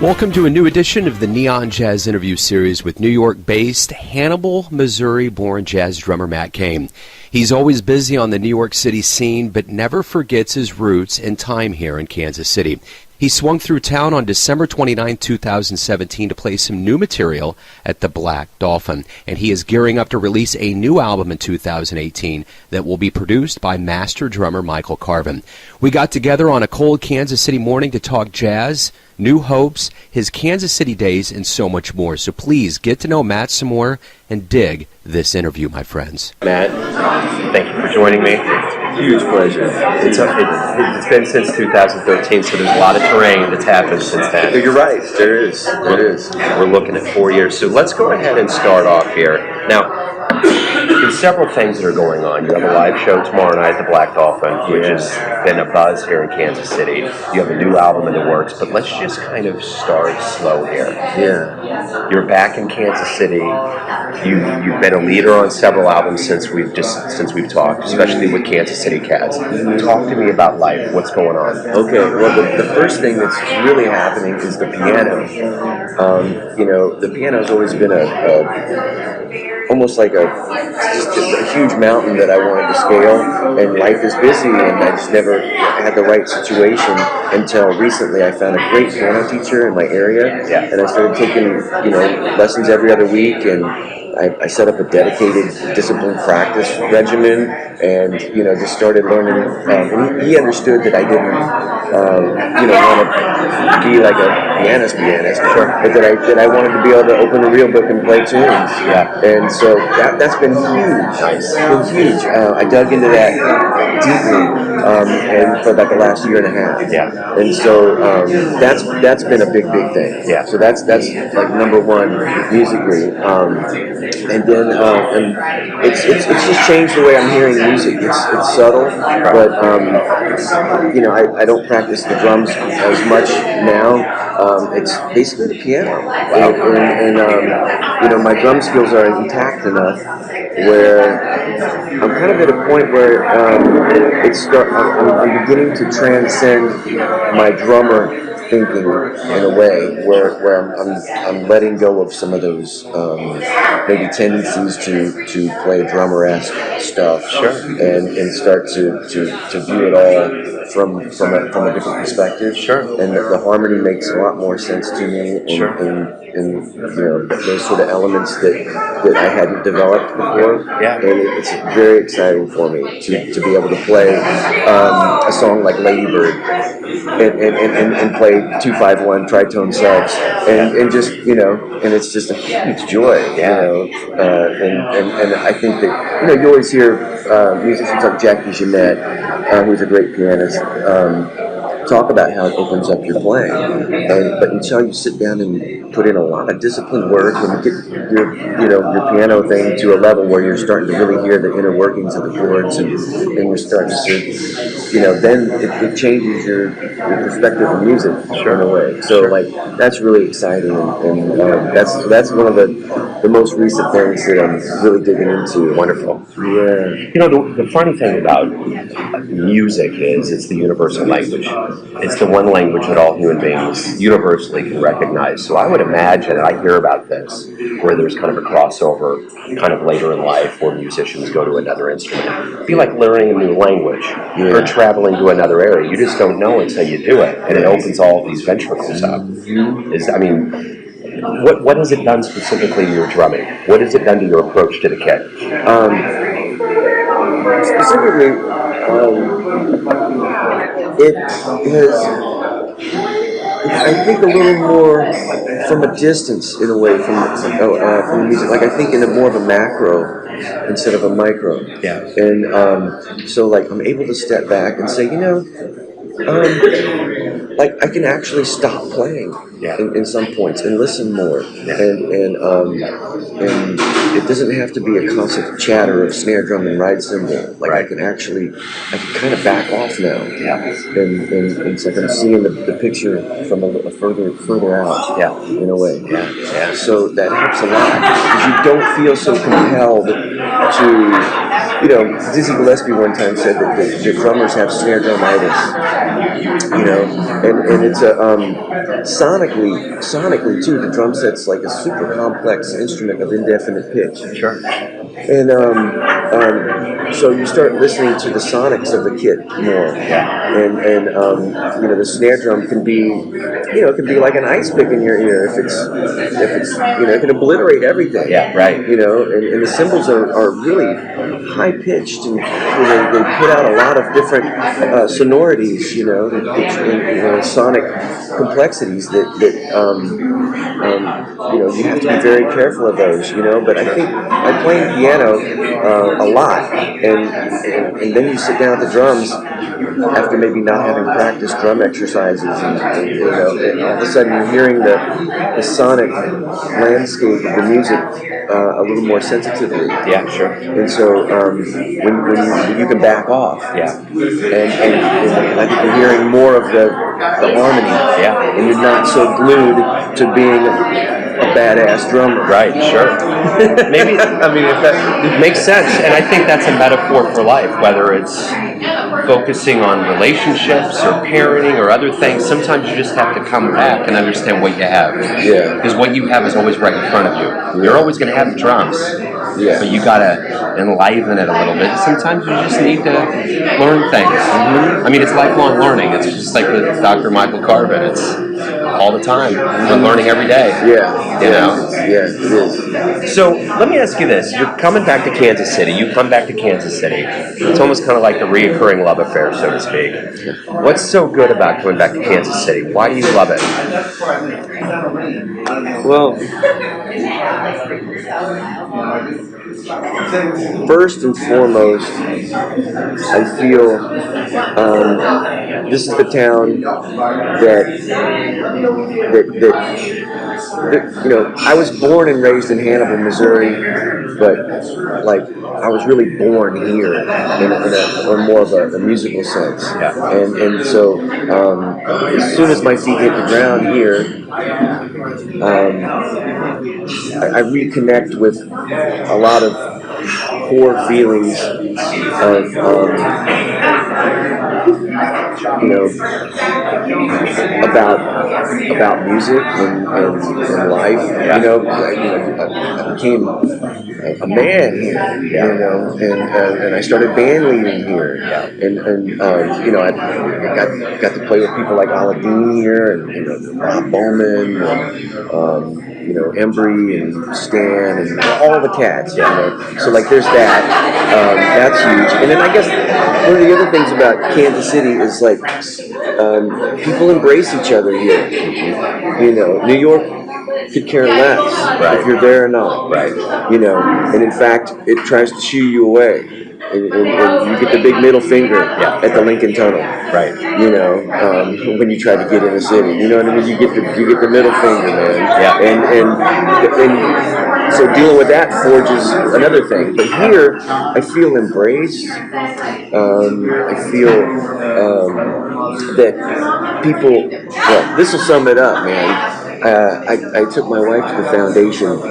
Welcome to a new edition of the Neon Jazz interview series with New York-based Hannibal, Missouri-born jazz drummer Matt Kane. He's always busy on the New York City scene, but never forgets his roots and time here in Kansas City. He swung through town on December 29, 2017 to play some new material at the Black Dolphin, and he is gearing up to release a new album in 2018 that will be produced by Master Drummer Michael Carvin. We got together on a cold Kansas City morning to talk jazz, new hopes, his Kansas City days, and so much more. So please get to know Matt some more and dig this interview, my friends. Matt, thank you for joining me. Huge pleasure. It's been since 2013, so there's a lot of terrain that's happened since then. You're right. There is. We're looking at 4 years. So let's go ahead and start off here. Now, there's several things that are going on. You have a live show tomorrow night at the Black Dolphin, which has been a buzz here in Kansas City. You have a new album in the works, but let's just kind of start slow here. Yeah. You're back in Kansas City. You've been a leader on several albums since we've talked, especially with Kansas City Cats. Talk to me about life. What's going on? Okay. Well, the first thing that's really happening is the piano. The piano's always been almost like just a huge mountain that I wanted to scale, and life is busy, and I just never had the right situation until recently. I found a great piano teacher in my area, and I started taking lessons every other week, and I set up a dedicated disciplined practice regimen, and just started learning. And he understood that I didn't want to be like a pianist, but that I wanted to be able to open a real book and play tunes. And so that's been huge. It's been huge. I dug into that deeply, and for like the last year and a half. And so that's been a big thing. So that's like number one musically. And then it's just changed the way I'm hearing music. It's subtle, but I don't practice the drums as much now. It's basically the piano, and my drum skills are intact enough where I'm kind of at a point where I'm beginning to transcend my drummer thinking in a way where I'm letting go of some of those maybe tendencies to play drummer-esque stuff, and start to view it all from a different perspective. And the harmony makes a lot more sense to me, and those sort of elements that I hadn't developed before. And it's very exciting for me to be able to play a song like Lady Bird and play 2-5-1 tritone subs, and just and it's just a huge joy, and I think that you always hear musicians like Jackie Jeanette, who's a great pianist, talk about how it opens up your playing, but until you sit down and put in a lot of disciplined work and get your piano thing to a level where you're starting to really hear the inner workings of the chords, and you're starting to then it changes your perspective of music in a way. So that's really exciting, and that's one of the most recent things that I'm really digging into. Wonderful. The funny thing about music is it's the universal language. It's the one language that all human beings universally can recognize. So I would imagine, and I hear about this, where there's kind of a crossover kind of later in life where musicians go to another instrument. It'd be like learning a new language or traveling to another area. You just don't know until you do it, and it opens all these ventricles up. What has it done specifically to your drumming? What has it done to your approach to the kit? Specifically, it is, I think, a little more from a distance in a way from the music. Like I think in more of a macro instead of a micro. And so I'm able to step back and say, I can actually stop playing in some points and listen more, and it doesn't have to be a constant chatter of snare drum and ride cymbal. I can kind of back off now, and it's like I'm seeing the picture from a further out, in a way. So that helps a lot because you don't feel so compelled to Dizzy Gillespie one time said that the drummers have snare drumitis, and it's a sonically too. The drum set's like a super complex instrument of indefinite pitch. Sure. And so you start listening to the sonics of the kit more, and the snare drum can be, it can be like an ice pick in your ear if it's it can obliterate everything. Yeah, right. And the cymbals are really high pitched, and they put out a lot of different sonorities, sonic complexities that you have to be very careful of those, But I think I play piano a lot, and then you sit down at the drums after maybe not having practiced drum exercises, and all of a sudden you're hearing the sonic landscape of the music a little more sensitively. Yeah, sure. And so when you can back off, and I think you're hearing more of the harmony, and you're not so glued to being a badass drummer. Right, sure. Maybe, if that makes sense, and I think that's a metaphor for life, whether it's focusing on relationships or parenting or other things. Sometimes you just have to come back and understand what you have. Yeah. Because what you have is always right in front of you. Yeah. You're always going to have the drums. Yeah. But you got to enliven it a little bit. Sometimes you just need to learn things. Mm-hmm. It's lifelong learning. It's just like with Dr. Michael Carvin. It's all the time. We're learning every day. Yeah. Yeah, it is. So let me ask you this. You're coming back to Kansas City. You come back to Kansas City. It's almost kind of like a reoccurring love affair, so to speak. What's so good about coming back to Kansas City? Why do you love it? Well, first and foremost, I feel this is the town that I was born and raised in Hannibal, Missouri, but I was really born here in more of a musical sense. Yeah. And so as soon as my feet hit the ground here, I reconnect with a lot of core feelings of about music and life. I became a man here, and I started band leading here, and I got to play with people like Aladdin here, and Rob Bowman, and Embry and Stan and all the cats. So there's that. That's huge. And then I guess one of the other things about Kansas City is people embrace each other here. New York could care less if you're there or not. Right. And in fact, it tries to shoo you away. And you get the big middle finger at the Lincoln Tunnel. Right. When you try to get in the city. You know what I mean? You get the middle finger, man. Yeah. And so dealing with that forges another thing. But here, I feel embraced. I feel that people. Well, this will sum it up, man. I took my wife to the foundation.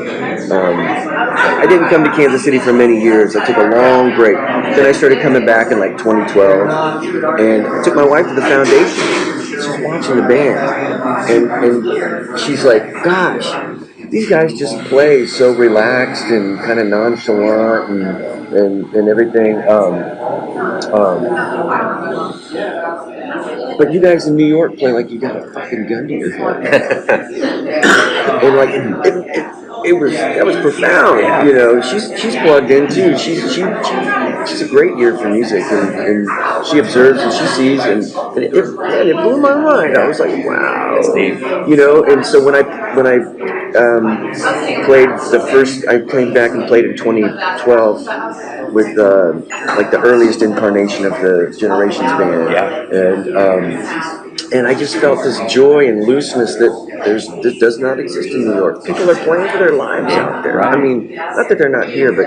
I didn't come to Kansas City for many years. I took a long break. Then I started coming back in 2012, and I took my wife to the foundation. She's watching the band, and she's like, "Gosh, these guys just play so relaxed and kind of nonchalant and everything." But you guys in New York play like you got a fucking gun to your head. And that was profound. She's plugged in too. She's a great ear for music, and she observes and she sees, and it blew my mind. I was like, wow. And so when I played I came back and played in 2012 with the earliest incarnation of the Generations band, and I just felt this joy and looseness that does not exist in New York. People are playing for their lives out there. Not that they're not here, but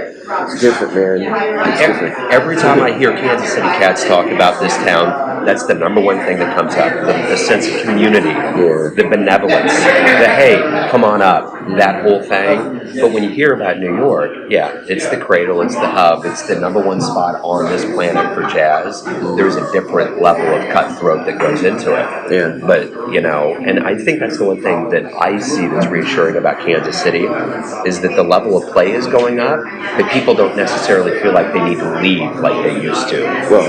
it's different, man. It's different. Every time I hear Kansas City cats talk about this town, that's the number one thing that comes up, the sense of community, Yeah. the benevolence, the hey, come on up, that whole thing. But when you hear about New York, yeah, it's the cradle, it's the hub, it's the number one spot on this planet for jazz. There's a different level of cutthroat that goes into it. Yeah. But, you know, and I think that's the one thing that I see that's reassuring about Kansas City is that the level of play is going up, but people don't necessarily feel like they need to leave like they used to. Well,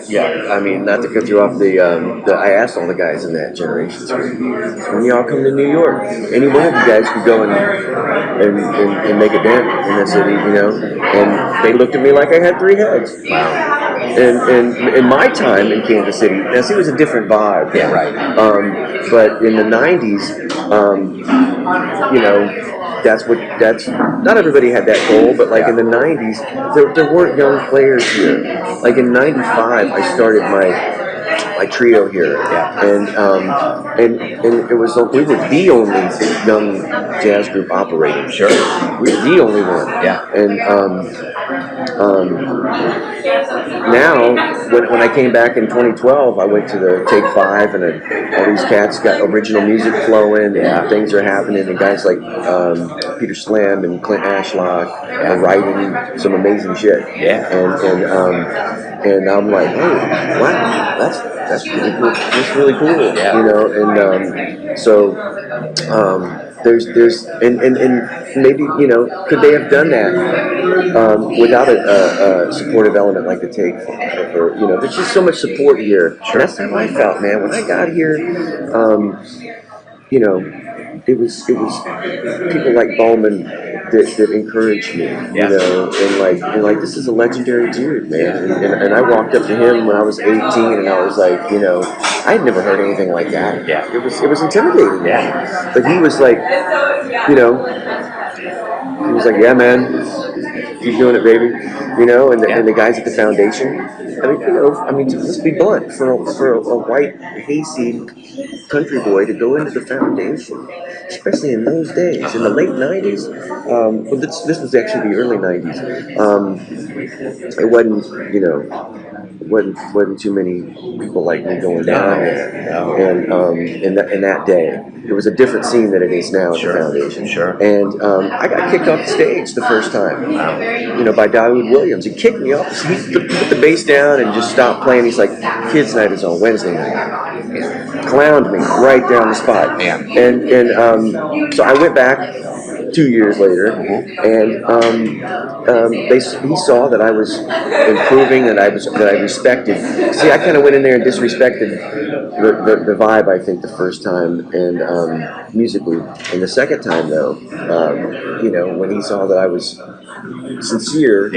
yeah, I mean, not to cut you off, I asked all the guys in that generation, when y'all come to New York, any one of you guys could go and make a dent in the city, you know? And they looked at me like I had three heads. Wow. And in my time in Kansas City, now see, it was a different vibe. Yeah, right. But in the 90s, you know, that's not everybody had that goal, but like in the 90s, there weren't young players here. Like in 95, I started my trio here, and it was, we were the only young jazz group operating. Sure. We were the only one. Yeah. And now, when I came back in 2012, I went to the Take 5, and all these cats got original music flowing, and things are happening, and guys like Peter Slam and Clint Ashlock are writing some amazing shit. Yeah. And I'm like, hey, wow, that's really cool. That's really cool. Yeah. You know, and so there's and maybe, you know, could they have done that without a supportive element like the Take, or you know, there's just so much support here. Sure. And that's how I felt, man, when I got here. You know, it was people like Bowman that encouraged me, you know, and like this is a legendary dude, man. And I walked up to him when I was 18, and I was like, you know, I had never heard anything like that. Yeah. It was intimidating. Yeah. But he was like, you know, he was like, yeah, man, keep doing it, baby. You know, and the guys at the foundation. I mean, you know, let's be blunt. For a white, hayseed country boy to go into the foundation, especially in those days, in the late 90s, well, this was actually the early 90s, it wasn't, you know, wasn't too many people like me going down there. No. And in that day, it was a different scene than it is now at the foundation. Sure. And I got kicked off the stage the first time, you know, by Dawood Williams. He kicked me off. He put the bass down and just stopped playing. He's like, kids' night is on Wednesday night. Clowned me right down the spot. Yeah. And so I went back 2 years later, and he saw that I was improving, that I respected. See, I kind of went in there and disrespected the vibe, I think, the first time, and musically. And the second time, though, you know, when he saw that I was sincere,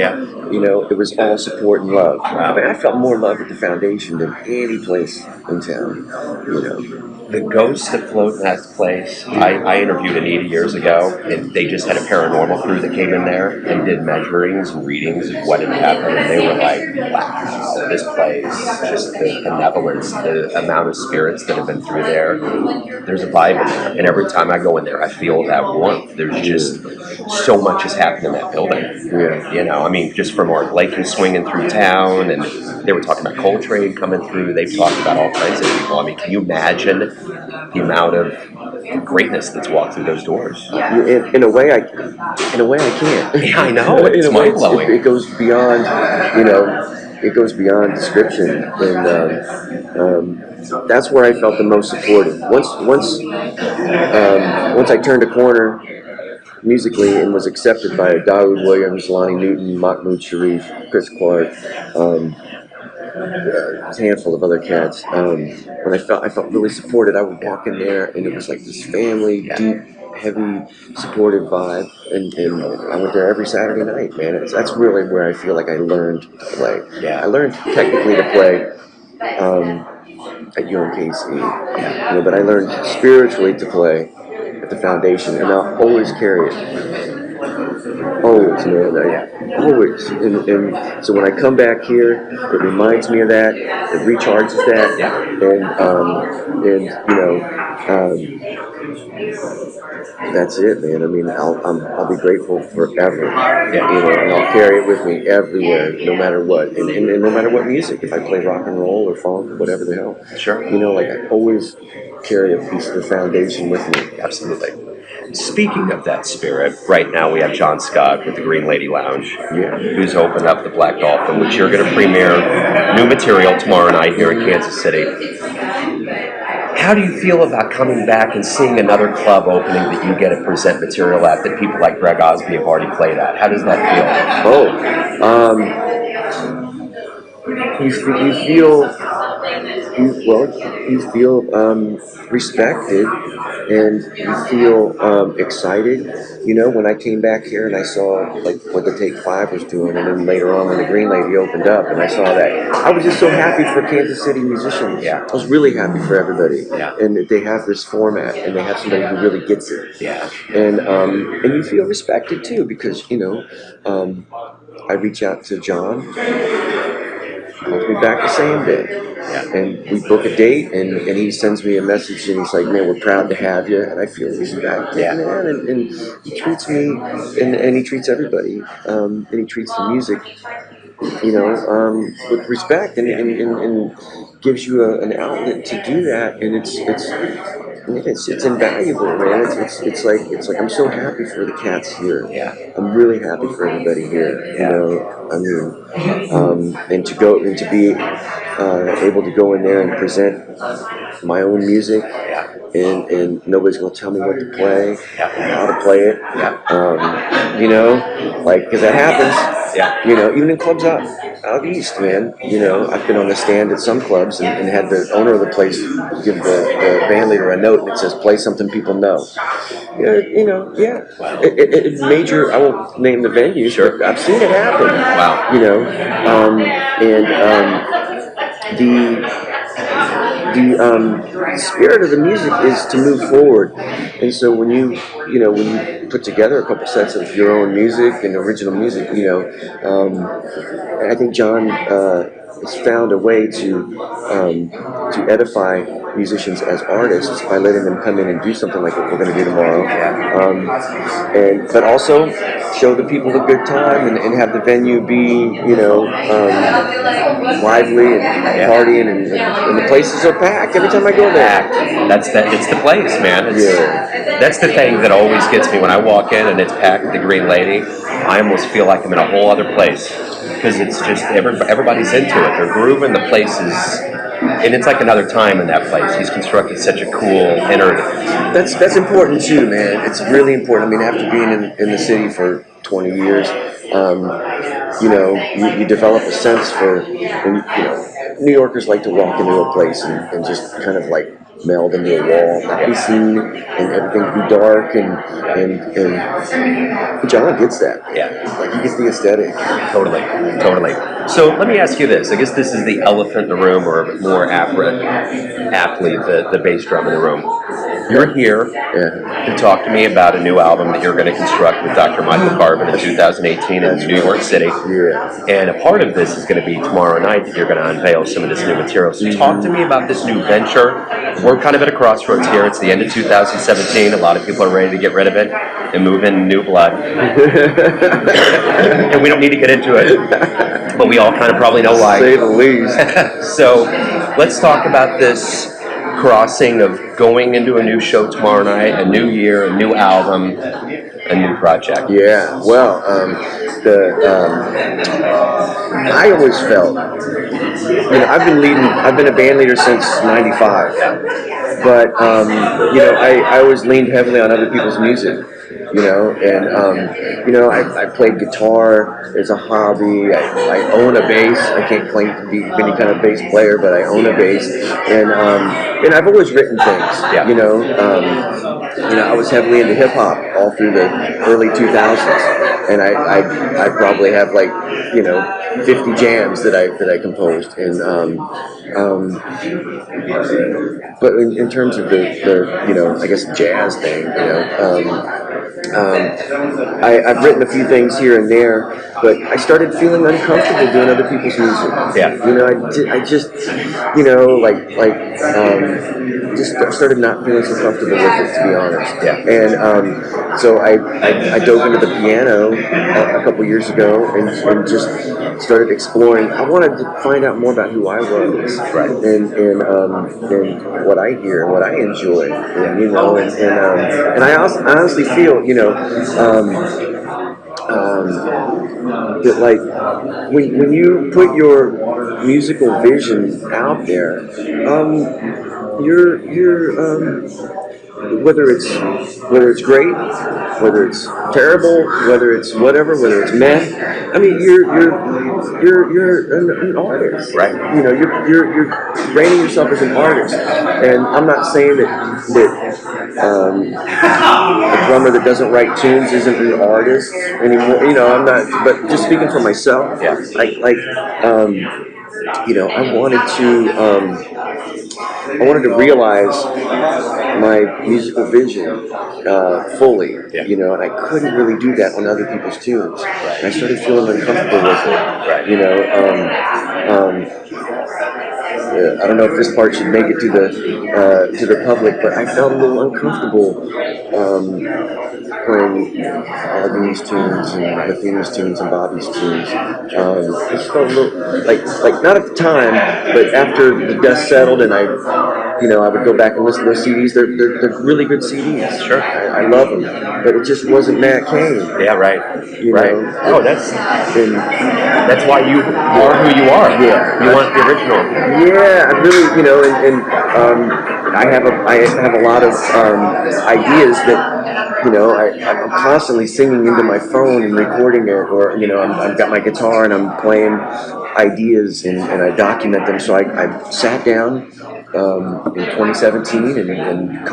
you know, it was all support and love. I mean, I felt more love at the foundation than any place in town, you know. The ghosts that float in that place, I interviewed Anita years ago, and they just had a paranormal crew that came in there and did measurings and readings of what had happened, and they were like, wow, this place, just the benevolence, the amount of spirits that have been through there, there's a vibe in there, and every time I go in there, I feel that warmth. There's just so much has happened in that building. Yeah. You know, I mean, just from Mark Lakin swinging through town, and they were talking about Coltrane coming through, they've talked about all kinds of people. I mean, can you imagine the amount of greatness that's walked through those doors? In a way I can't. Yeah, I know. It's mind blowing. It goes beyond, you know, it goes beyond description, and that's where I felt the most supported. Once I turned a corner musically and was accepted by Dawood Williams, Lonnie Newton, Mahmoud Sharif, Chris Clark, a handful of other cats. When I felt really supported, I would walk in there, and it was like this family, deep, heavy, supportive vibe. And I went there every Saturday night, man. That's really where I feel like I learned to play. Yeah. I learned technically to play at UMKC, you know, but I learned spiritually to play at the foundation, and I'll always carry it. Always, man. Always. And so when I come back here, it reminds me of that. It recharges that. Yeah. And that's it, man. I mean, I'll be grateful forever. Yeah. And I'll carry it with me everywhere, no matter what, and no matter what music. If I play rock and roll or funk or whatever the hell, Sure. like I always carry a piece of the foundation with me. Absolutely. Speaking of that spirit, right now we have John Scott with the Green Lady Lounge, who's opened up the Black Dolphin, which you're going to premiere new material tomorrow night here in Kansas City. How do you feel about coming back and seeing another club opening that you get to present material at that people like Greg Osby have already played at? How does that feel? You feel respected, and you feel excited. When I came back here and I saw like what the Take 5 was doing, and then later on when the Green Lady opened up, and I saw that, I was just so happy for Kansas City musicians. Yeah. I was really happy for everybody. Yeah. And that they have this format, and they have somebody who really gets it. Yeah. And you feel respected too, because I reach out to John, calls me back the same day. Yeah. And we book a date, and he sends me a message, and he's like, "Man, we're proud to have you." And I feel respected, man. And he treats me, and he treats everybody, and he treats the music, with respect, and gives you an outlet to do that, and it's invaluable, man. It's like I'm so happy for the cats here. Yeah. I'm really happy for everybody here. And to go and to be able to go in there and present my own music, and nobody's gonna tell me what to play, how to play it. Because that happens. Even in clubs out east, man. I've been on the stand at some clubs and had the owner of the place give the band leader a note, and it says, "Play something people know." Major. I won't name the venue. Sure. But I've seen it happen. Wow. The spirit of the music is to move forward, and so when you put together a couple sets of your own music and original music, I think John has found a way to edify musicians as artists by letting them come in and do something like what we're going to do tomorrow, but also show the people a good time and have the venue be lively and partying, and the places are packed every time I go there. It's the place, man. That's the thing that always gets me when I walk in and it's packed with the Green Lady. I almost feel like I'm in a whole other place, because it's just everybody's into it. They're grooving. The place is, and it's like another time in that place. He's constructed such a cool inner. That's important too, man. It's really important. I mean, after being in the city for 20 years, you develop a sense for, and, New Yorkers like to walk into a place and just kind of like meld into a wall, not be seen, and everything be dark, and John gets that. Yeah. Like, he gets the aesthetic. Totally. So let me ask you this. I guess this is the elephant in the room, or more aptly, the bass drum in the room. You're here to talk to me about a new album that you're going to construct with Dr. Michael Carvin in 2018 in New York City. Yeah. And a part of this is going to be tomorrow night that you're going to unveil some of this new material. So talk to me about this new venture. We're kind of at a crossroads here. It's the end of 2017. A lot of people are ready to get rid of it and move in new blood. And we don't need to get into it, but we all kind of probably know why. To say the least. So let's talk about this crossing of going into a new show tomorrow night, a new year, a new album, a new project. Yeah, well, I always felt, I've been a band leader since '95, but I always leaned heavily on other people's music. I played guitar as a hobby. I own a bass. I can't claim to be any kind of bass player, but I own a bass, and I've always written things. I was heavily into hip hop all through the early 2000s, and I probably have 50 jams that I composed, and but in terms of the I guess jazz thing, I've written a few things here and there, but I started feeling uncomfortable doing other people's music. Yeah. You know, I just, just started not feeling so comfortable with it, to be honest. Yeah. And so I dove into the piano a couple years ago and just started exploring. I wanted to find out more about who I was, Right. and what I hear and what I enjoy. Yeah. You know, and I honestly feel, that like when you put your musical vision out there, you're whether it's great, whether it's terrible, whether it's whatever, whether it's meh. I mean, you're an artist, Right. You know, you're branding yourself as an artist, and I'm not saying that a drummer that doesn't write tunes isn't an artist anymore. You know, I'm not. But just speaking for myself, Yeah. I wanted to realize my musical vision fully, Yeah. you know, and I couldn't really do that on other people's tunes. Right. And I started feeling uncomfortable with it, Right. you know. I don't know if this part should make it to the public, but I felt a little uncomfortable playing Arvin's tunes and Mathena's tunes and Bobby's tunes. It just felt a little like not at the time, but after the dust settled and I would go back and listen to those CDs. They're really good CDs. Sure. I love them, but it just wasn't Matt Kane. Yeah, right. You right. know? Oh, that's why you are who you are. Yeah. You want the original. Yeah, I really, I have a lot of ideas that. You know, I'm constantly singing into my phone and recording it, or I've got my guitar and I'm playing ideas and I document them. So I sat down in 2017 and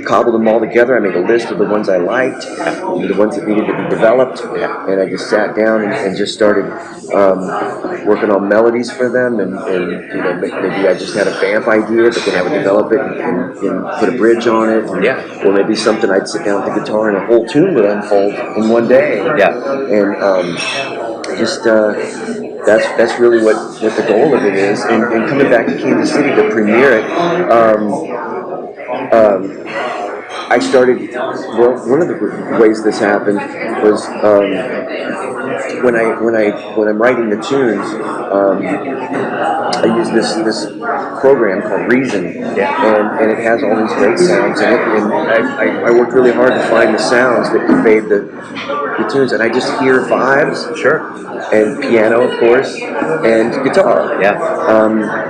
cobbled them all together. I made a list of the ones I liked, the ones that needed to be developed, and I just sat down and just started working on melodies for them. And maybe I just had a vamp idea, but then I would develop it and put a bridge on it. Or maybe something I'd sit down with the guitar and a whole tune would unfold in one day. Yeah. And that's really what the goal of it is. And coming back to Kansas City to premiere it, I started. Well, one of the ways this happened was when I'm writing the tunes. I use this program called Reason, and it has all these great sounds in it. And I worked really hard to find the sounds that conveyed the tunes, and I just hear vibes, and piano, of course, and guitar.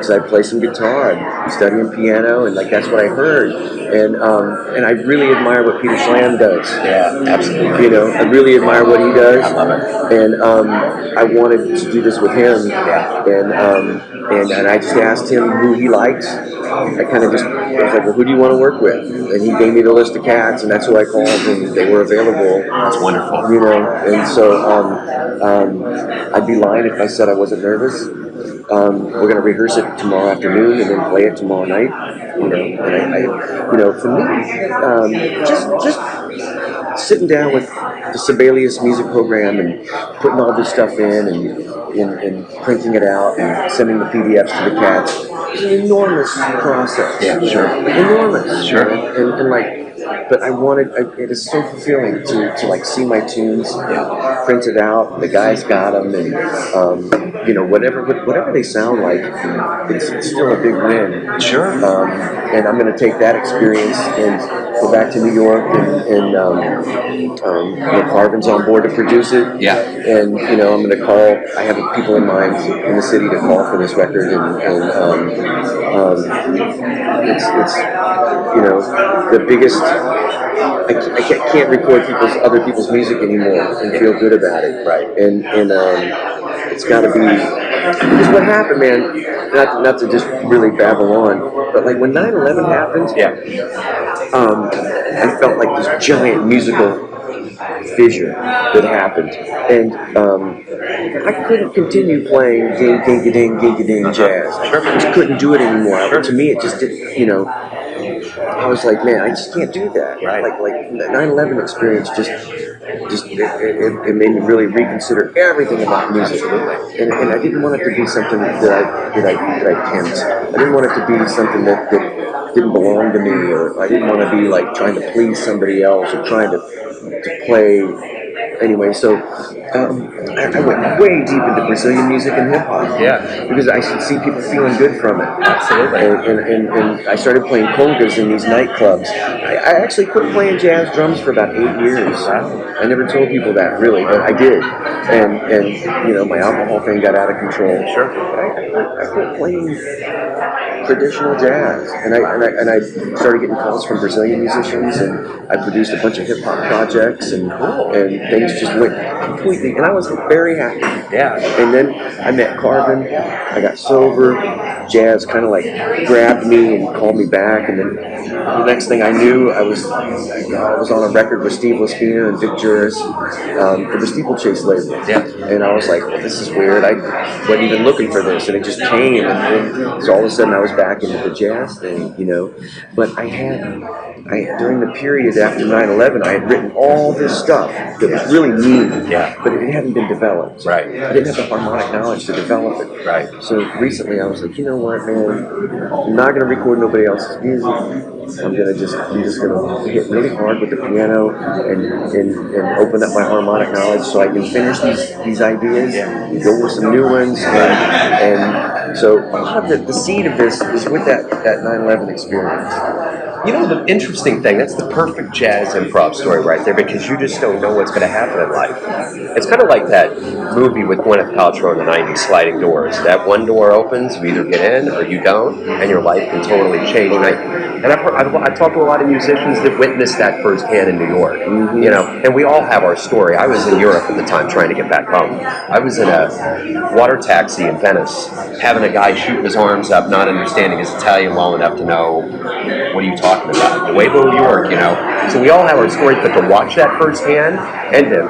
So I play some guitar, I'm studying piano, and that's what I heard. And I really admire what Peter Schlam does. Yeah, absolutely. You know, I really admire what he does. I love it. And I wanted to do this with him. And I just asked him who he likes. I was like, well, who do you want to work with? And he gave me the list of cats, and that's who I called, and they were available. That's wonderful. You know, and so I'd be lying if I said I wasn't nervous. We're going to rehearse it tomorrow afternoon and then play it tomorrow night. You know, and I for me, just sitting down with the Sibelius music program and putting all this stuff in and printing it out and sending the PDFs to the cats. It's an enormous process. Yeah, sure. Enormous. Sure. But it is so fulfilling to see my tunes printed out. The guys got them, and whatever they sound like, it's still a big win. Sure. And I'm going to take that experience and go back to New York, and Carvin's on board to produce it. Yeah. And I'm going to call. I have people in mind in the city to call for this record, and it's the biggest. I can't record other people's music anymore and feel good about it. Right. And it's got to be. Because what happened, man. Not to just really babble on, but when 9/11 happened, I felt like this giant musical fissure that happened, and I couldn't continue playing ding ding ding ding ding jazz. I just couldn't do it anymore. To me, it just didn't, I was like, man, I just can't do that. Right. Like the 9/11 experience just it made me really reconsider everything about music. And I didn't want it to be something that I pimped. I didn't want it to be something that didn't belong to me, or I didn't want to be like trying to please somebody else or trying to play. Anyway, so I went way deep into Brazilian music and hip hop. Yeah. Because I could see people feeling good from it. Absolutely. And I started playing congas in these nightclubs. I actually quit playing jazz drums for about 8 years. Wow. I never told people that really, but I did. And you know, my alcohol thing got out of control. Sure. I quit playing traditional jazz, and I started getting calls from Brazilian musicians, and I produced a bunch of hip hop projects, and things just went completely, and I was very happy. Yeah. And then I met Carvin, I got sober, jazz kind of like grabbed me and called me back, and then the next thing I knew, I was on a record with Steve Laspina and Vic Juris for the Steeplechase label. Yeah. And I was like, well, this is weird. I wasn't even looking for this, and it just came, and so all of a sudden I was back into the jazz thing, you know. But during the period after 9/11, I had written all this stuff that was really neat, but it hadn't been developed. Right. I didn't have the harmonic knowledge to develop it. Right. So recently I was like, you know what, man, I'm not going to record nobody else's music. I'm just gonna hit really hard with the piano and open up my harmonic knowledge so I can finish these ideas and go with some new ones. And so a lot of the seed of this is with that 9/11 experience. You know, the interesting thing, that's the perfect jazz improv story right there, because you just don't know what's going to happen in life. It's kind of like that movie with Gwyneth Paltrow in the 90s, Sliding Doors. That one door opens, you either get in or you don't, and your life can totally change. And I've talked to a lot of musicians that witnessed that firsthand in New York. Mm-hmm. You know, and we all have our story. I was in Europe at the time trying to get back home. I was in a water taxi in Venice, having a guy shoot his arms up, not understanding his Italian well enough to know, what are you talking about? Nuevo York, you know. So we all have our stories, but to watch that firsthand and to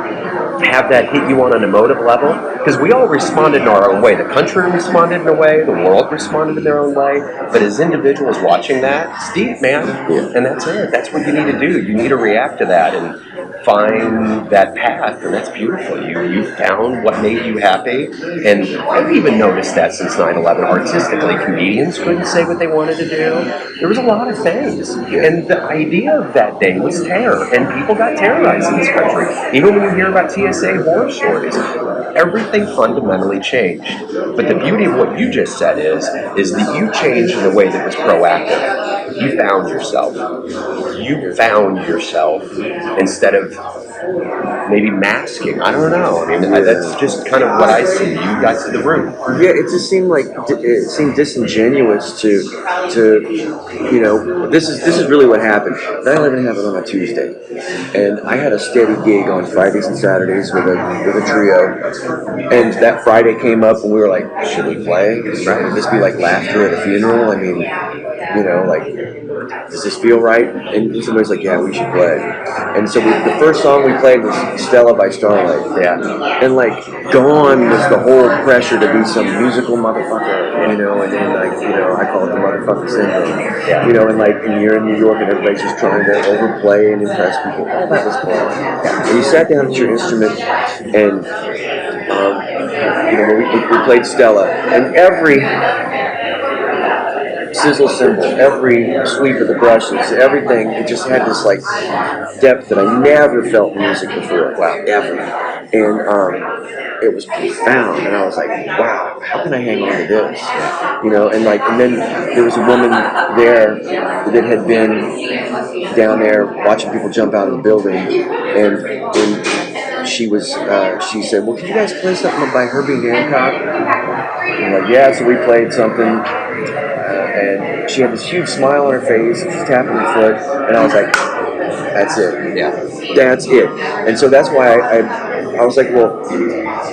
have that hit you on an emotive level, because we all responded in our own way. The country responded in a way, the world responded in their own way, but as individuals watching that, it's deep, man. And that's it. That's what you need to do. You need to react to that and find that path, and that's beautiful. You found what made you happy, and I've even noticed that since 9/11 artistically, comedians couldn't say what they wanted to do. There was a lot of things, and the idea of that day was terror, and people got terrorized in this country. Even when you hear about TSA horror stories, everything fundamentally changed. But the beauty of what you just said is that you changed in a way that was proactive. You found yourself. You found yourself instead of maybe masking. I don't know. I mean, that's just kind of what I see. You got to the root. Yeah, it just seemed like it seemed disingenuous to you know, this is really what happened. 9/11 happened on a Tuesday, and I had a steady gig on Fridays and Saturdays with a trio. And that Friday came up, and we were like, should we play? Right? Would this be like laughter at a funeral? I mean, you know, like, does this feel right? And somebody's like, yeah, we should play. And so the first song we played was Stella by Starlight. Yeah. And like, gone was the whole pressure to be some musical motherfucker, you know, and then like, you know, I call it the motherfucker syndrome. Yeah. You know, and like, and you're in New York and everybody's just trying to overplay and impress people. All that was fun. And you sat down at your instrument and, you know, we played Stella, and every sizzle cymbal, every sweep of the brushes, everything, it just had this like depth that I never felt in music before. Wow, ever. And it was profound, and I was like, wow, how can I hang on to this? You know, and then there was a woman there that had been down there watching people jump out of the building, and she said, well, can you guys play something by Herbie Hancock? And I'm like, yeah, so we played something. And she had this huge smile on her face, and she's tapping her foot, and I was like, that's it. Yeah. That's it. And so that's why I was like, well,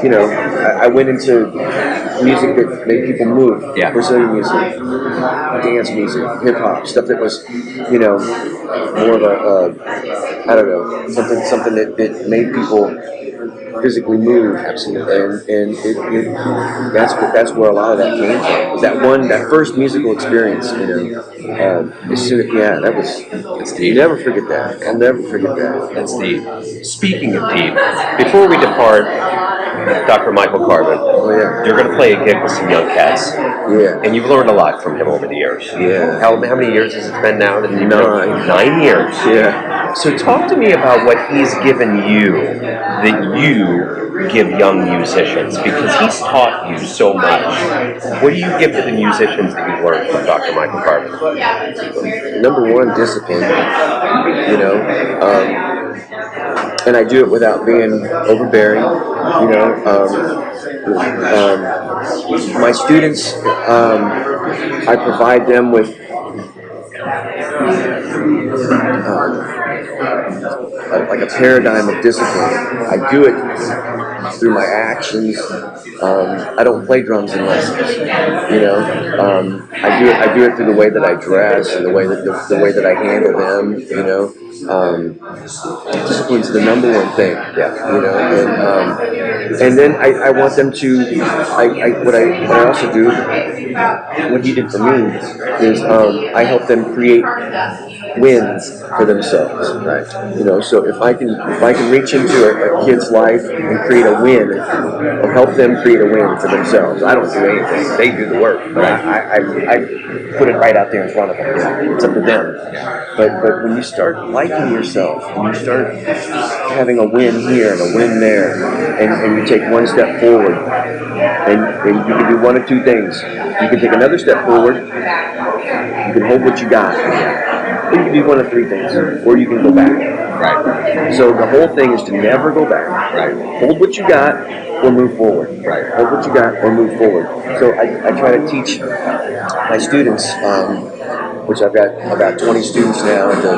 you know, I went into music that made people move. Yeah. Brazilian music, dance music, hip-hop, stuff that was, you know, more of a I don't know, something that made people physically move. Absolutely. And that's where a lot of that came from. Was that first musical experience, that was. That's deep. Never forget that. I'll never forget that. That's deep. Speaking of deep, before we depart, Dr. Michael Carvin, you're going to play a gig with some young cats. Yeah. And you've learned a lot from him over the years. Yeah. How many years has it been now? That 9 years. Yeah. So talk to me about what he's given you that you give young musicians, because he's taught you so much. What do you give to the musicians that you've learned from Dr. Michael Carvin? Number one, discipline. And I do it without being overbearing. My students, I provide them with like a paradigm of discipline. I do it through my actions. I don't play drums in lessons. I do it through the way that I dress and the way that I handle them. Discipline's the number one thing. And then I want them to. What I also do, what he did for me, is I help them create wins for themselves. Right. So if I can reach into a kid's life and create a win, or help them create a win for themselves. I don't do anything; they do the work. But I put it right out there in front of them. It's up to them. But when you start liking yourself, when you start having a win here and a win there, and you take one step forward, and you can do one of two things. You can take another step forward. You can hold what you got. Or you can do one of three things, or you can go back. Right. So the whole thing is to never go back. Right. Hold what you got, or move forward. Right. Hold what you got, or move forward. So I try to teach my students, which I've got about 20 students now at the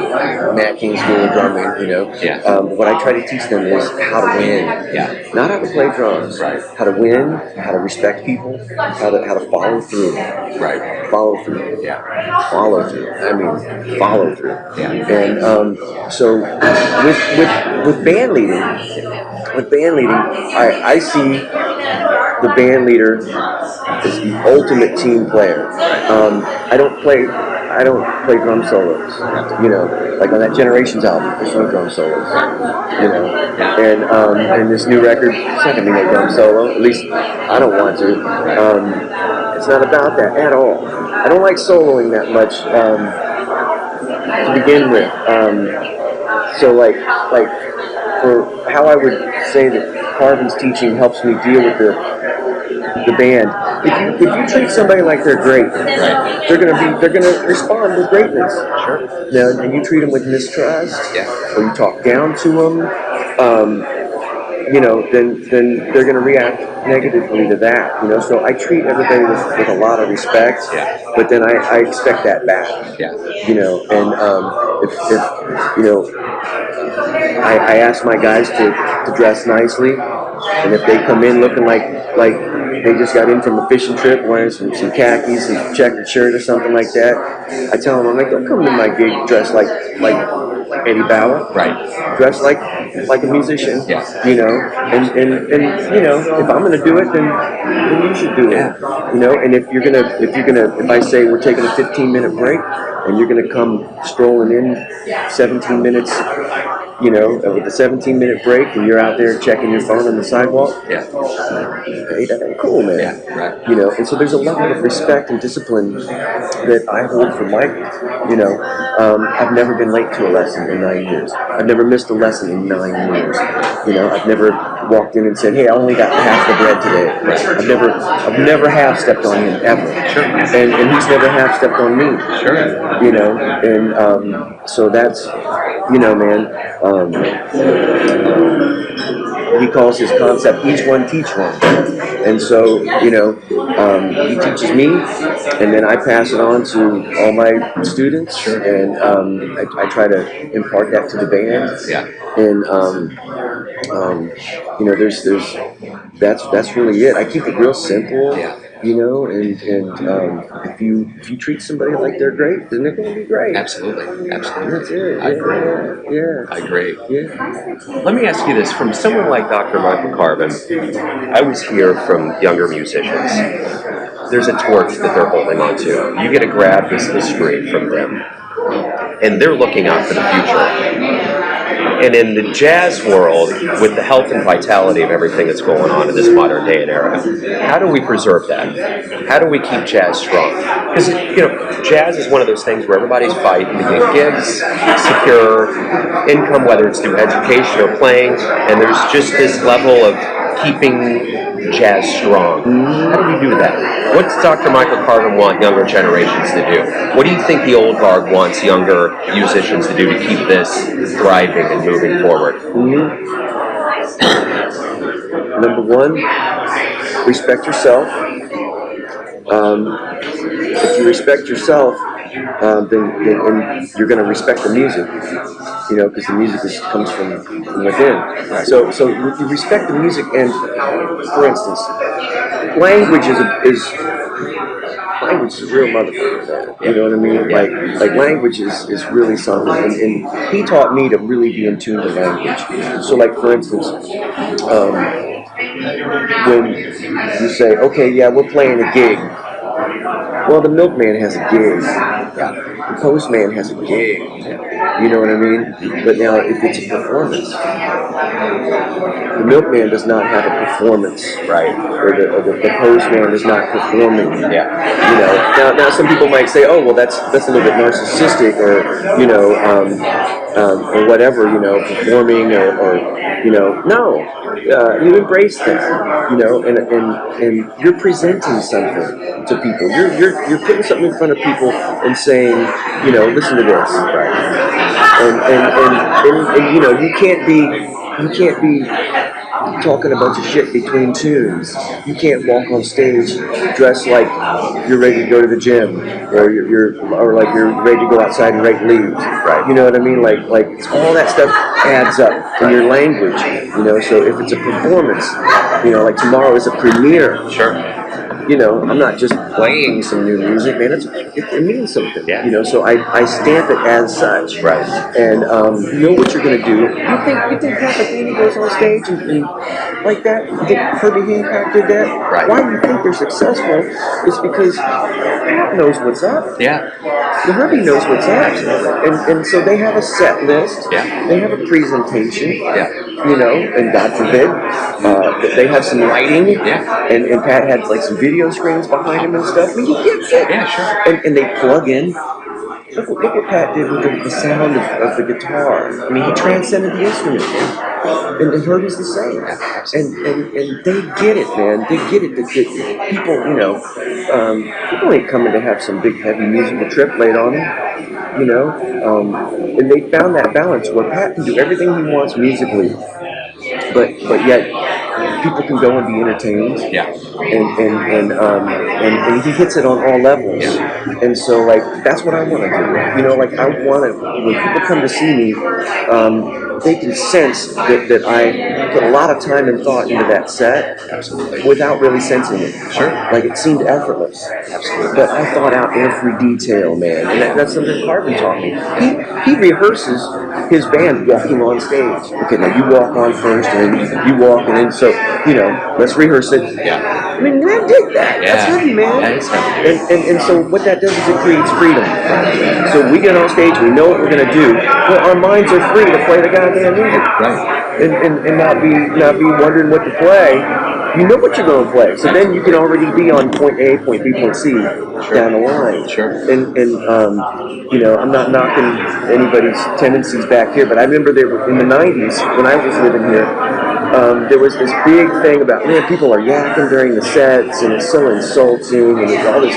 Matt Kane School of Drumming. What I try to teach them is how to win. Yeah. Not how to play drums. Right. How to win, how to respect people, how to follow through. Right. Follow through. Yeah. Follow through. I mean, follow through. Yeah. And so with band leading, I see the band leader as the ultimate team player. I don't play drum solos. Like on that Generations album, there's no drum solos. And this new record, it's not gonna be no drum solo. At least I don't want to. It's not about that at all. I don't like soloing that much to begin with. So like for how I would say that Carvin's teaching helps me deal with the band. If you treat somebody like they're great, right, they're gonna respond with greatness. Sure. Now, and you treat them with mistrust, or you talk down to them, then they're gonna react negatively to that. So I treat everybody with a lot of respect, but then I expect that back. I ask my guys to dress nicely, and if they come in looking like they just got in from a fishing trip wearing some khakis, some checkered shirt or something like that, I tell them, I'm like, don't come to my gig dressed like Eddie Bauer. Right. Dressed like a musician. Yeah. And if I'm gonna do it, then you should do it. And if I say we're taking a 15-minute break and you're gonna come strolling in 17 minutes, with a 17-minute break, and you're out there checking your phone on the sidewalk. Yeah. Hey, that ain't cool, man. Yeah, right. And so there's a level of respect and discipline that I hold for Michael. I've never been late to a lesson in 9 years. I've never missed a lesson in 9 years. I've never walked in and said, "Hey, I only got half the bread today." Right. I've never half stepped on him ever. Sure. And he's never half stepped on me. Sure. And so that's, man. He calls his concept "each one teach one," and so he teaches me, and then I pass it on to all my students. Sure. And I try to impart that to the band. Yeah. And that's really it. I keep it real simple. Yeah. you know, and if you treat somebody like they're great, then they're going to be great. Absolutely. That's it. I agree. Yeah. I agree. Yeah. Let me ask you this: from someone like Dr. Michael Carvin, I always hear from younger musicians, there's a torch that they're holding on to. You get to grab this history from them, and they're looking out for the future. And in the jazz world, with the health and vitality of everything that's going on in this modern day and era, how do we preserve that? How do we keep jazz strong? Because, jazz is one of those things where everybody's fighting to get gigs, secure income, whether it's through education or playing, and there's just this level of keeping jazz strong. How do we do that? What's Dr. Michael Carvin want younger generations to do? What do you think the old guard wants younger musicians to do to keep this thriving and moving forward? Number one, respect yourself. If you respect yourself, then you're going to respect the music, because the music comes from within. Right. So you respect the music, and for instance, language is a real motherfucker, man. You know what I mean? Like language is really something, and he taught me to really be in tune with language. So, like, for instance, when you say, okay, yeah, we're playing a gig. Well, the milkman has a gig. The postman has a gig. You know what I mean? But now, if it's a performance, the milkman does not have a performance, right? Or the postman is not performing. Yeah. Now some people might say, oh, well, that's a little bit narcissistic, or or whatever, performing, or no. You embrace that, and you're presenting something to people. You're putting something in front of people and saying, listen to this, right? And you can't be talking a bunch of shit between tunes. You can't walk on stage dressed like you're ready to go to the gym, or you're ready to go outside and rake leaves. Right. You know what I mean? Like all that stuff adds up in your language. So if it's a performance, like tomorrow is a premiere. Sure. I'm not just playing some new music, man. It means something. Yeah. So I stamp it as such. Right. And you know what you're going to do. You think Pat Metheny goes on stage and like that? You think Herbie Hancock did that? Right. Why do you think they're successful? It's because Pat knows what's up. Yeah. The Herbie knows what's up. And so they have a set list. Yeah. They have a presentation. Yeah. And God forbid, they have some lighting. Yeah. And Pat had like some video screens behind him and stuff. I mean, he gets it. Yeah, sure. And they plug in. Look what Pat did with the sound of the guitar. I mean, he transcended the instrument. And Herbie's the same. And they get it, man. They get it. People, people ain't coming to have some big, heavy musical trip laid on them. And they found that balance where Pat can do everything he wants musically, but yet people can go and be entertained. Yeah. And he hits it on all levels. Yeah. And so, like, that's what I want to do. Like, I want to, when people come to see me, they can sense that I put a lot of time and thought into that set. Absolutely. Without really sensing it. Sure. Like, it seemed effortless. Absolutely. But I thought out every detail, man. And that's something Carvin taught me. He rehearses his band walking on stage. Okay, now you walk on first, and then you walk, and then so, let's rehearse it. Yeah. I mean, man, dig that. Yeah. That's heavy, man. That is heavy. And so what that does is it creates freedom. So we get on stage, we know what we're going to do. Well, our minds are free to play the goddamn music. Right. And not be wondering what to play. You know what you're going to play. So then you can already be on point A, point B, point C down the line. Sure. And I'm not knocking anybody's tendencies back here, but I remember there in the 90s when I was living here, there was this big thing about, man, people are yakking during the sets, and it's so insulting, and there's all this,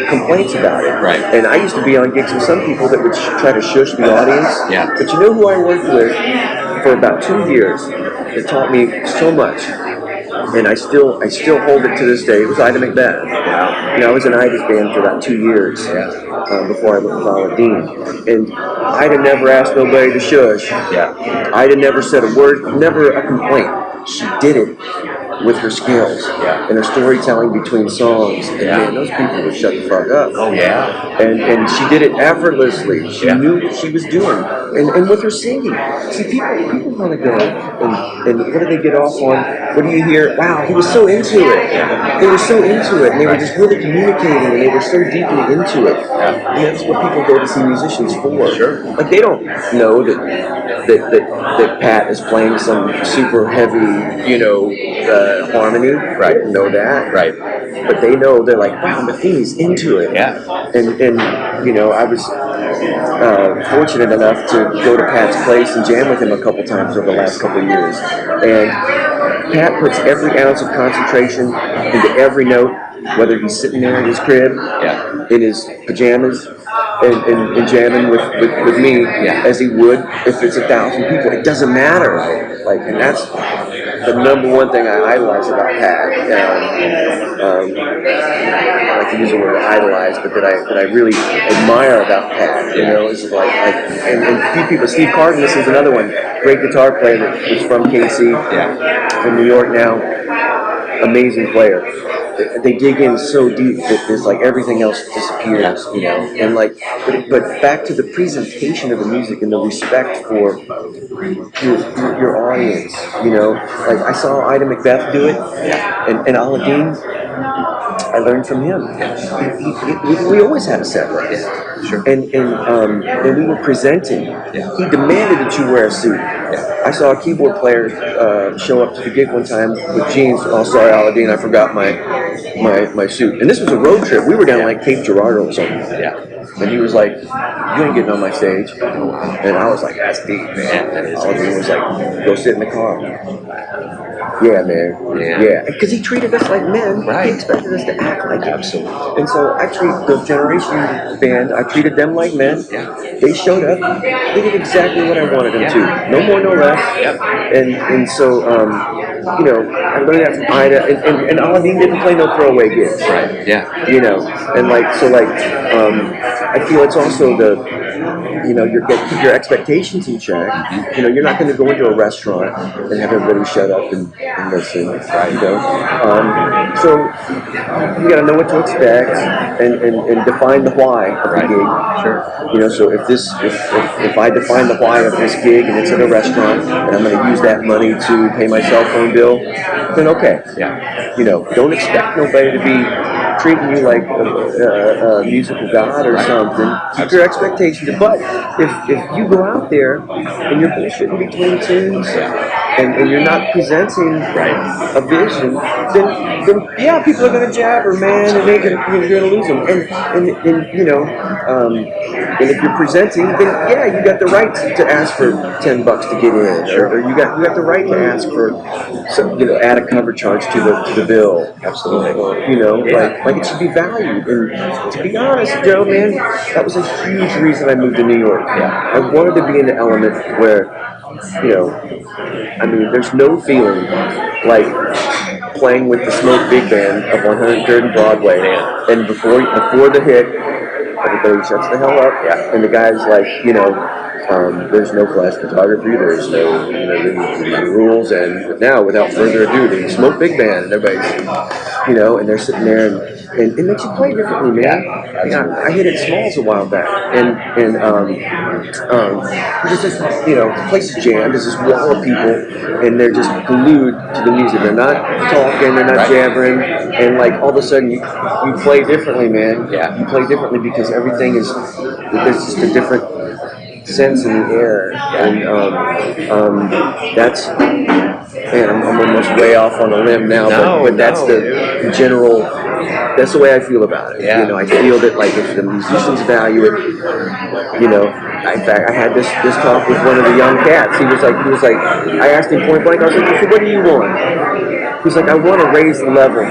complaints about it. Right. And I used to be on gigs with some people that would try to shush the audience. Yeah. But you know who I worked with for about 2 years? It taught me so much. And I still hold it to this day. It was Ida Macbeth. Wow. I was in Ida's band for about 2 years before I went with Aladdin. And Ida never asked nobody to shush. Yeah. Ida never said a word, never a complaint. She did it with her skills and her storytelling between songs. And man, those people would shut the fuck up. Oh yeah. And she did it effortlessly. She knew what she was doing. And with her singing. See, people want to go and what do they get off on? What do you hear? Wow, he was so into it. They were so into it, and they were just really communicating, and they were so deeply into it. And that's what people go to see musicians for. Sure. Like they don't know that Pat is playing some super heavy, harmony. Right. Know that. Right. But they know, they're like, wow, Matheny's into it. Yeah. And I was fortunate enough to go to Pat's place and jam with him a couple times over the last couple of years. And Pat puts every ounce of concentration into every note, whether he's sitting there in his crib, in his pajamas, and jamming with me, as he would if it's 1,000 people. It doesn't matter. And that's the number one thing I idolize about Pat. I like to use the word idolize, but that I really admire about Pat. Is like and a few people. Steve Cardenas is another one, great guitar player that's from KC, from New York now. Amazing player. They dig in so deep that there's like everything else disappears, and but back to the presentation of the music and the respect for your audience, like I saw Ida Macbeth do it, and Aladdin, I learned from him. We always had a set like that, and we were presenting. He demanded that you wear a suit. I saw a keyboard player show up to the gig one time with jeans. Oh, sorry, Aladdin, I forgot my suit. And this was a road trip. We were down like Cape Girardeau or something. And he was like, you ain't getting on my stage. And I was like, that's deep, man. And Aladdin was like, go sit in the car. Yeah, man. Yeah. Because he treated us like men. Right. He expected us to act like it. Absolutely. And so I treat the Generation Band, I treated them like men. They showed up. They did exactly what I wanted them to. No more, no less. And so, I learned that from Ida. And Aladdin didn't play no throwaway gigs. Right. Yeah. And I feel it's also keep your expectations in check. You're not going to go into a restaurant and have everybody shut up and listen. Right. So you got to know what to expect and define the why of the gig. Sure. So if I define the why of this gig and it's at a restaurant and I'm going to use that money to pay my cell phone bill, then okay. Yeah. Don't expect nobody to be treating you like a musical god or something. Keep your expectations. But if you go out there and you're bullshitting between tunes and you're not presenting a vision, then yeah, people are going to jabber, man, and you're going to lose them. And if you're presenting, then yeah, you got the right to ask for $10 to get in, or you got the right to ask for add a cover charge to the bill. Absolutely. Like it should be valued. And to be honest, Joe, man, that was a huge reason I moved to New York. I wanted to be in the element where, there's no feeling like playing with the Smoke Big Band of 103rd and Broadway, and before the hit, everybody shuts the hell up, and the guy's like, there's no flash photography, there's no the rules, and now, without further ado, the Smoke Big Band, and everybody's, and they're sitting there, and it makes you play differently, man. I hit it Smalls a while back, and there's just, the place is jammed, there's this wall of people, and they're just glued to the music. They're not talking, they're not jabbering, and like all of a sudden you play differently, man. You play differently because everything there's just a different sense in the air, and that's, man, I'm almost way off on a limb now, but that's the general, that's the way I feel about it. I feel that like if the musicians value it, in fact, I had this talk with one of the young cats. He was like, I asked him point blank, I was like, so what do you want? He's like, I want to raise the level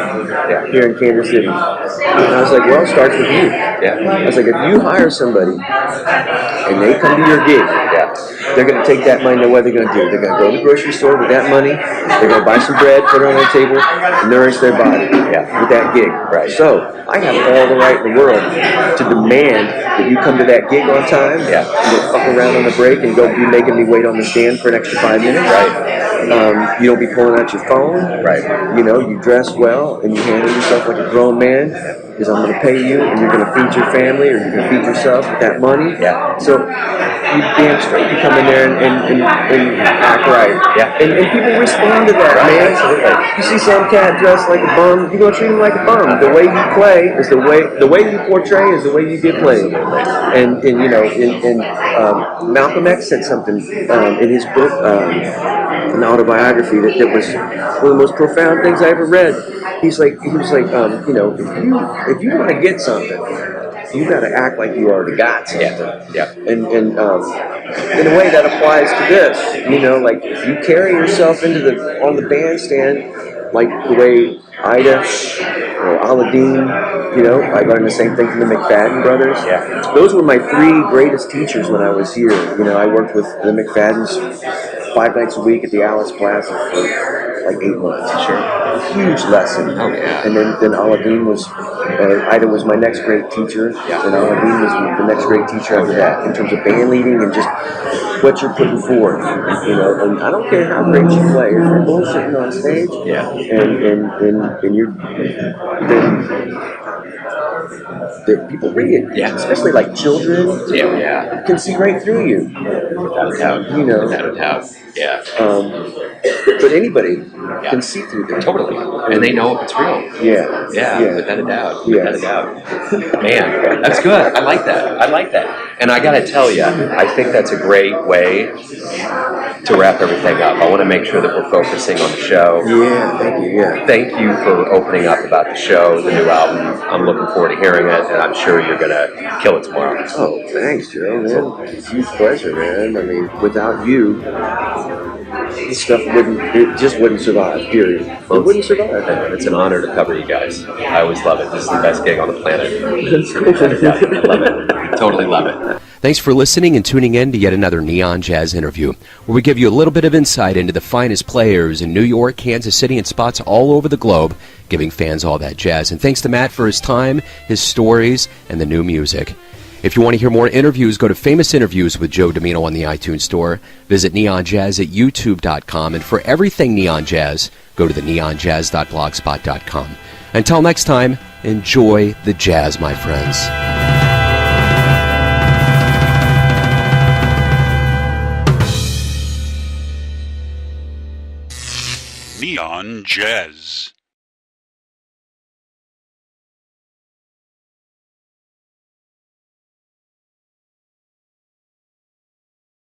here in Kansas City. And I was like, well, it starts with you. I was like, if you hire somebody and they come to your gig, they're going to take that money, know what they're going to do. They're going to go to the grocery store with that money, they're going to buy some bread, put it on their table, and nourish their body with that gig. So I have all the right in the world to demand that you come to that gig on time, Yeah. you don't fuck around on the break and go be making me wait on the stand for an extra 5 minutes. Right. You don't be pulling out your phone. Right. You know, you dress well and you handle yourself like a grown man, because I'm going to pay you and you're going to feed your family or you're going to feed yourself with that money. Yeah. So you damn straight you come in there and act right. Yeah. And people respond to that, Right, man. absolutely. You see some cat dressed like a bum, you're going to treat him like a bum. The way you play is the way you portray is the way you get played. And you know, Malcolm X said something in his book, an autobiography that was one of the most profound things I ever read. He was like, you know, if you want to get something, you got to act like you already got something. Yeah. And in a way that applies to this. You know, like if you carry yourself on the bandstand like the way Ida or Aladdin, you know, I learned the same thing from the McFadden brothers. Yeah. Those were my 3 greatest teachers when I was here. You know, I worked with the McFaddens 5 nights a week at the Alice Plaza for like 8 months. Sure. Huge lesson. Oh, yeah. And then Aladdin Ida was my next great teacher, and Aladdin was the next great teacher after that in terms of band leading and just what you're putting forth. You know, and I don't care how great you play, if you're bullshitting on stage, and you're then people read it, especially like children, can see right through you. Without a doubt. You know, without a doubt. Yeah. But anybody can see through them. Totally. And they know if it's real. Yeah. Without a doubt. Without a doubt. Man, that's good. I like that. And I got to tell you, I think that's a great way to wrap everything up. I want to make sure that we're focusing on the show. Yeah, thank you. Yeah. Thank you for opening up about the show, the new album. I'm looking forward to hearing it, and I'm sure you're going to kill it tomorrow. Oh, thanks, Joe, man. It's a huge pleasure, man. I mean, without you, this stuff just wouldn't survive, period. It wouldn't survive. It's an honor to cover you guys. I always love it. This is the best gig on the planet. That's cool. I love it. Totally love it. Thanks for listening and tuning in to yet another Neon Jazz interview, where we give you a little bit of insight into the finest players in New York, Kansas City, and spots all over the globe, giving fans all that jazz. And thanks to Matt for his time, his stories, and the new music. If you want to hear more interviews, go to Famous Interviews with Joe Domino on the iTunes Store. Visit Neon Jazz at youtube.com. And for everything Neon Jazz, go to the neonjazz.blogspot.com. Until next time, enjoy the jazz, my friends. Neon Jazz.